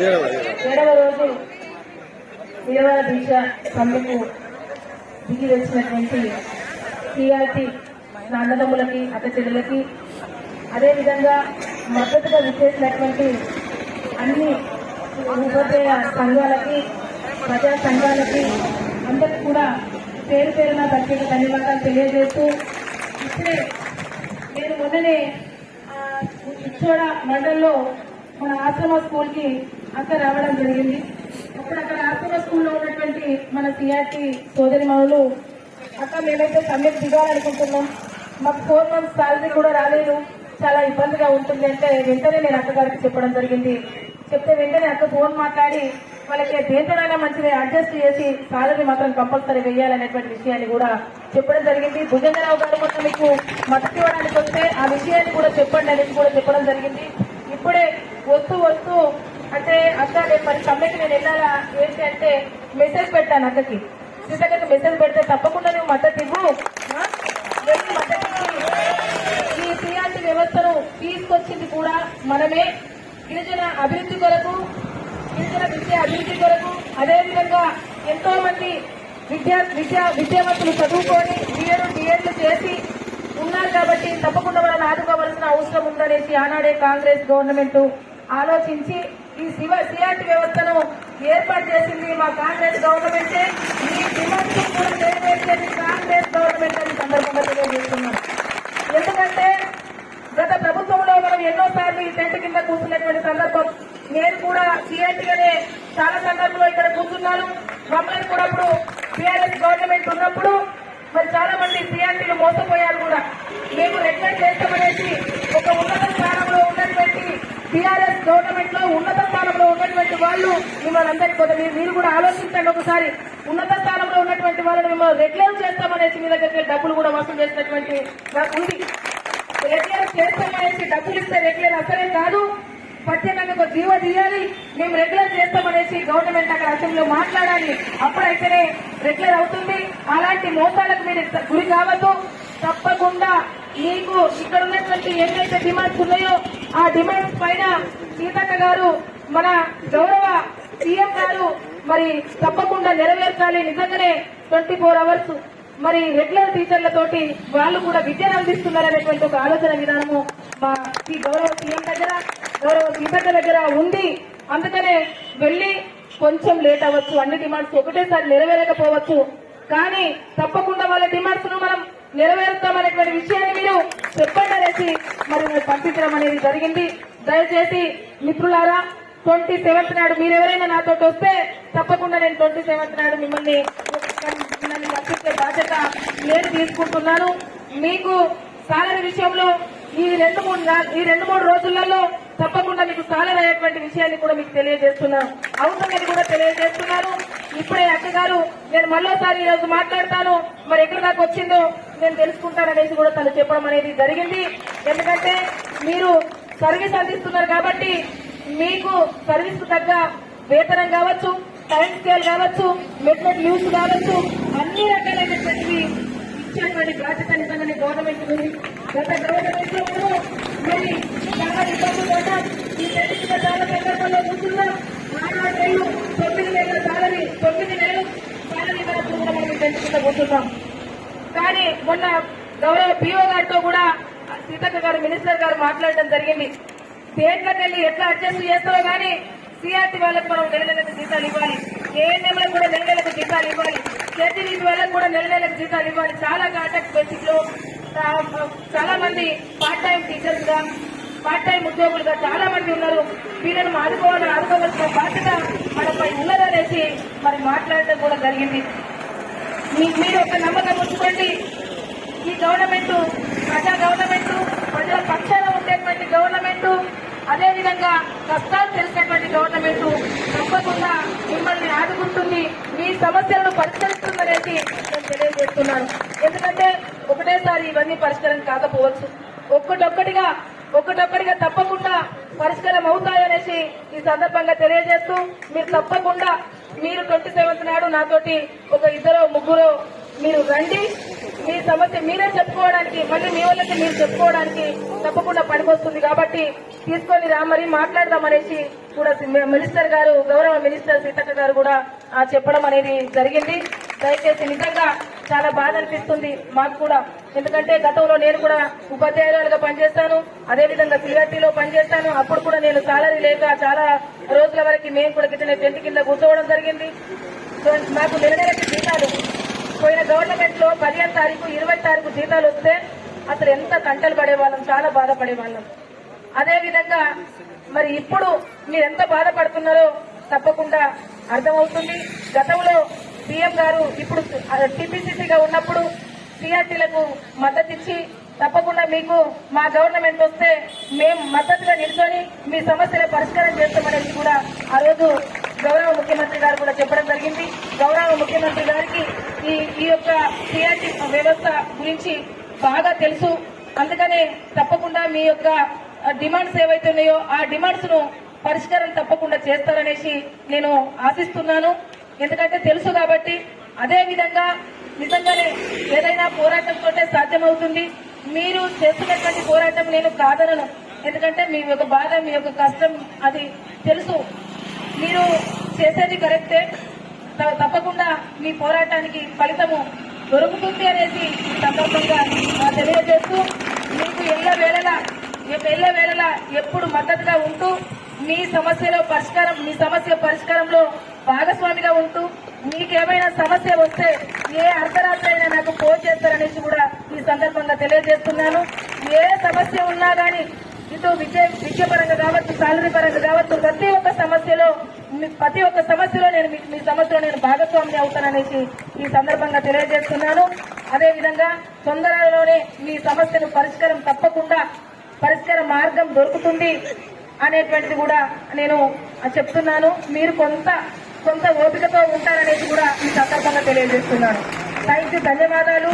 7వ రోజు నిరవర దీక్ష సమ్మెకు దిగి వచ్చినటువంటి టీఆర్టీ అన్నదమ్ములకి అక్క చెల్లెలకి అదేవిధంగా మద్దతుగా విచ్చేసినటువంటి అన్ని ఉపాధ్యాయ సంఘాలకి ప్రజా సంఘాలకి అందరికీ కూడా పేరు పేరున ప్రత్యేక ధన్యవాదాలు తెలియజేస్తూ ఇప్పుడే నేను మొన్ననే ఇచ్చోడ మండలంలో మన ఆశ్రమ స్కూల్ కి అక్క రావడం జరిగింది. అప్పుడు అక్కడ ఆశ్రమ స్కూల్లో ఉన్నటువంటి మన టీఆర్టీ సోదరి మనులు అక్క మేమైతే సమ్మెకు దిగాలనుకుంటున్నాం, మాకు 4 months శాలరీ కూడా రాలేదు, చాలా ఇబ్బందిగా ఉంటుంది అంటే వెంటనే నేను అక్కగారికి చెప్పడం జరిగింది. చెప్తే వెంటనే అక్క ఫోన్ మాట్లాడి వాళ్ళకి దేంతోనైనా మంచిగా అడ్జస్ట్ చేసి శాలరీ మాత్రం కంపల్సరీ వేయాలనేటువంటి విషయాన్ని కూడా చెప్పడం జరిగింది. భుజంగరావు గారు మొత్తం మీకు మద్దతు ఇవ్వడానికి వస్తే ఆ విషయాన్ని కూడా చెప్పండి అనేది కూడా చెప్పడం జరిగింది. ఇప్పుడే వస్తూ అంటే అక్క రేపు మరి సమ్మెకి నేను వెళ్ళాలా ఏంటి అంటే మెసేజ్ పెట్టాను అక్కకి. సీతక్కకి మెసేజ్ పెడితే తప్పకుండా నువ్వు మద్దతు ఇవ్వు, వెళ్ళి మద్దతు ఈ టీఆర్టీ వ్యవస్థను తీసుకొచ్చింది కూడా మనమే, గిరిజన అభివృద్ధి కొరకు, గిరిజన విద్య అభివృద్ధి కొరకు, అదేవిధంగా ఎంతో మంది విద్యావంతులు చదువుకొని డిఎడ్లు చేసి ఉన్నారు కాబట్టి తప్పకుండా వాళ్ళని ఆదుకోవాల్సిన అవసరం ఉందనేసి ఆనాడే కాంగ్రెస్ గవర్నమెంట్ ఆలోచించి ఈ సిఆర్టీ వ్యవస్థను ఏర్పాటు చేసింది మా కాంగ్రెస్ గవర్నమెంటే. ఈ డిమాండ్స్ కూడా నెరవేర్చేది కాంగ్రెస్ గవర్నమెంట్ అని సందర్భంగా తెలియజేస్తున్నాం. ఎందుకంటే గత ప్రభుత్వంలో మనం ఎన్నోసార్లు ఈ టెంట్ కింద కూర్చున్నటువంటి సందర్భం, నేను కూడా సిఆర్టీగానే చాలా సందర్భంలో ఇక్కడ కూర్చున్నాను. మమ్మల్ని కూడా అప్పుడు టీఆర్ఎస్ గవర్నమెంట్ ఉన్నప్పుడు మరి చాలా మంది సిఆర్టీలు మోసపోయారు కూడా. మేము రెగ్యులేట్ చేస్తామనేసి ఒక ఉన్నత స్థానంలో ఉన్నటువంటి టీఆర్ఎస్ గవర్నమెంట్ లో ఉన్నత స్థానంలో ఉన్నటువంటి వాళ్ళు మిమ్మల్ని అందరికీ మీరు కూడా ఆలోచించండి ఒకసారి. ఉన్నత స్థానంలో ఉన్నటువంటి వాళ్ళని మిమ్మల్ని రెగ్యులర్ చేస్తామనేసి మీ దగ్గర డబ్బులు కూడా వసూలు చేసినటువంటి నాకు ఉంది. రెగ్యులర్ చేస్తామనేసి డబ్బులు ఇస్తే రెగ్యులర్ అసలే కాదు, ప్రత్యేకంగా ఒక జీవో తీయాలి, మేము రెగ్యులర్ చేస్తామనేసి గవర్నమెంట్ అక్కడ అసెంబ్లీలో మాట్లాడాలి, అప్పుడైతేనే రెగ్యులర్ అవుతుంది. అలాంటి మోసాలకు మీరు గురి కావద్దు. తప్పకుండా మీకు ఇక్కడ ఉన్నటువంటి ఏదైతే డిమాండ్స్ ఉన్నాయో ఆ డిమాండ్స్ పైన సీతక్క గారు మన గౌరవ సీఎం గారు మరి తప్పకుండా నెరవేర్చాలి. నిజంగానే 24 hours మరి రెగ్యులర్ టీచర్లతోటి వాళ్ళు కూడా విద్యను అందిస్తున్నారనేటువంటి ఒక ఆలోచన విధానము మా గౌరవ సీఎం దగ్గర, గౌరవ సీతక్క దగ్గర ఉంది. అందుకనే వెళ్లి కొంచెం లేట్ అవ్వచ్చు, అన్ని డిమాండ్స్ ఒకటేసారి నెరవేరకపోవచ్చు, కానీ తప్పకుండా వాళ్ళ డిమాండ్స్ ను మనం నెరవేరుస్తామనేటువంటి విషయాన్ని మీరు చెప్పండి అనేసి మరి పంపించడం అనేది జరిగింది. దయచేసి మిత్రులారా 27th నాడు మీరెవరైనా నాతో వస్తే తప్పకుండా నేను 27th నాడు మిమ్మల్ని పంపించే బాధ్యత నేను తీసుకుంటున్నాను. మీకు సాలరీ విషయంలో ఈ 2-3 రోజులలో తప్పకుండా మీకు సాలరీ అయ్యేటువంటి విషయాన్ని కూడా మీకు తెలియజేస్తున్నాను, అవుతుందని కూడా తెలియజేస్తున్నాను. ఇప్పుడే అక్కగారు నేను మరోసారి ఈ రోజు మాట్లాడతాను, మరి ఎక్కడి దాకా వచ్చిందో నేను తెలుసుకుంటాననేసి కూడా తను చెప్పడం అనేది జరిగింది. ఎందుకంటే మీరు సర్వీస్ అందిస్తున్నారు కాబట్టి మీకు సర్వీస్ కు తగ్గ వేతనం కావచ్చు, టైం స్కేల్ కావచ్చు, మెట్రిక్ లీవ్స్ కావచ్చు, అన్ని రకాలైనటువంటివి ఇచ్చేటువంటి బాధ్యత నిజంగానే గవర్నమెంట్ ఉంది. గత గవర్నమెంట్ లో కూడా మరి చాలా ఇబ్బందులు పడ్డాం. ఈ తెలిసిన చాలా సందర్భంలో కూర్చున్నాం. 4 నెలలు 9 నెలల సాలరీ 9 నెలలు సాలరీ వరకు కూడా మనం తెలుసుకుంటూ కూర్చున్నాం. కానీ మొన్న గౌరవ పిఓ గారితో కూడా సీతక్క గారు మినిస్టర్ గారు మాట్లాడడం జరిగింది. స్టేట్లకు వెళ్ళి ఎట్లా అడ్జస్ట్ చేస్తారో కానీ సిఆర్టీ వాళ్ళకు మనం నెలకు జీతాలు ఇవ్వాలి, ఏఎన్ఎంలకు కూడా నెలకు జీతాలు ఇవ్వాలి, కేటీవీ వాళ్ళకు కూడా నెలకు జీతాలు ఇవ్వాలి. చాలా కాంట్రాక్ట్ బేసిక్ లో చాలా మంది పార్ట్ టైం టీచర్స్ గా, పార్ట్ టైం ఉద్యోగులుగా చాలా మంది ఉన్నారు. వీళ్ళను ఆదుకోవాల్సిన బాధ్యత మనపై ఉన్నదనేసి మరి మాట్లాడటం కూడా జరిగింది. మీరు ఒక నమ్మకం ఉంచుకోండి, ఈ గవర్నమెంట్ ప్రజా గవర్నమెంట్, ప్రజల పక్షాన ఉండేటువంటి గవర్నమెంట్, అదేవిధంగా కష్టాలు తెలిసినటువంటి గవర్నమెంట్ తప్పకుండా మిమ్మల్ని ఆదుకుంటుంది, మీ సమస్యలను పరిష్కరిస్తుందనేసి నేను తెలియజేస్తున్నాను. ఎందుకంటే ఒకటేసారి ఇవన్నీ పరిష్కారం కాకపోవచ్చు, ఒక్కటొక్కటిగా తప్పకుండా పరిష్కారం అవుతాయనేసి ఈ సందర్భంగా తెలియజేస్తూ మీరు తప్పకుండా మీరు 27th నాడు నాతోటి ఒక 2-3 మీరు రండి. మీ సమస్య మీరే చెప్పుకోవడానికి, మళ్ళీ మీ వాళ్ళకి మీరు చెప్పుకోవడానికి తప్పకుండా పనికొస్తుంది. కాబట్టి తీసుకొని మరి మాట్లాడదామనేసి కూడా మినిస్టర్ గారు, గౌరవ మినిస్టర్ సీతక్క గారు కూడా చెప్పడం అనేది జరిగింది. దయచేసి నిజంగా చాలా బాధ అనిపిస్తుంది మాకు కూడా. ఎందుకంటే గతంలో నేను కూడా ఉపాధ్యాయురాలుగా పనిచేస్తాను, అదేవిధంగా సిఆర్టీలో పనిచేస్తాను. అప్పుడు కూడా నేను సాలరీ లేక చాలా రోజుల వరకు మేము కూడా కింద టెంట్ కింద కూర్చోవడం జరిగింది. సో మాకు నెలకి జీతాలు పోయిన గవర్నమెంట్ లో 15వ తారీఖు 20వ తారీఖు జీతాలు వస్తే అసలు ఎంత కంటలు పడేవాళ్ళం, చాలా బాధపడేవాళ్ళం. అదేవిధంగా మరి ఇప్పుడు మీరు ఎంత బాధపడుతున్నారో తప్పకుండా అర్థమవుతుంది. గతంలో సీఎం గారు ఇప్పుడు టీపీసీసీగా ఉన్నప్పుడు సిఆర్టీలకు మద్దతు ఇచ్చి తప్పకుండా మీకు మా గవర్నమెంట్ వస్తే మేము మద్దతుగా నిల్చొని మీ సమస్యల పరిష్కారం చేస్తామనేది కూడా ఆ రోజు గౌరవ ముఖ్యమంత్రి గారు కూడా చెప్పడం జరిగింది. గౌరవ ముఖ్యమంత్రి గారికి ఈ యొక్క సిఆర్టీ వ్యవస్థ గురించి బాగా తెలుసు. అందుకనే తప్పకుండా మీ యొక్క డిమాండ్స్ ఏవైతే ఉన్నాయో ఆ డిమాండ్స్ ను పరిష్కారం తప్పకుండా చేస్తారనేసి నేను ఆశిస్తున్నాను. ఎందుకంటే తెలుసు కాబట్టి. అదే విధంగా నిజంగానే ఏదైనా పోరాటంతో సాధ్యమవుతుంది. మీరు చేస్తున్నటువంటి పోరాటం నేను కాదనను. ఎందుకంటే మీ యొక్క బాధ, మీ యొక్క కష్టం అది తెలుసు. మీరు చేసేది కరెక్టే. తప్పకుండా మీ పోరాటానికి ఫలితము దొరుకుతుంది అనేసి సందర్భంగా తెలియజేస్తూ మీకు ఎల్లవేళలా ఎప్పుడు మద్దతుగా ఉంటూ మీ సమస్య పరిష్కారంలో భాగస్వామిగా ఉంటూ మీకేమైనా సమస్య వస్తే ఏ అర్ధరాత్రి అయినా నాకు ఫోన్ చేస్తారనేసి కూడా ఈ సందర్భంగా తెలియజేస్తున్నాను. ఏ సమస్య ఉన్నా గానీ ఇటు విద్యాపరంగా కావచ్చు, సాలరీ పరంగా కావచ్చు, ప్రతి ఒక్క సమస్యలో నేను మీ సమస్యలో నేను భాగస్వామి అవుతాననేసి ఈ సందర్భంగా తెలియజేస్తున్నాను. అదేవిధంగా తొందరలోనే మీ సమస్యను పరిష్కార మార్గం దొరుకుతుంది అనేటువంటిది కూడా నేను చెప్తున్నాను. మీరు కొంత ఓపికతో ఉంటారనేది కూడా ఈ సందర్భంగా తెలియజేస్తున్నాను. ధన్యవాదాలు.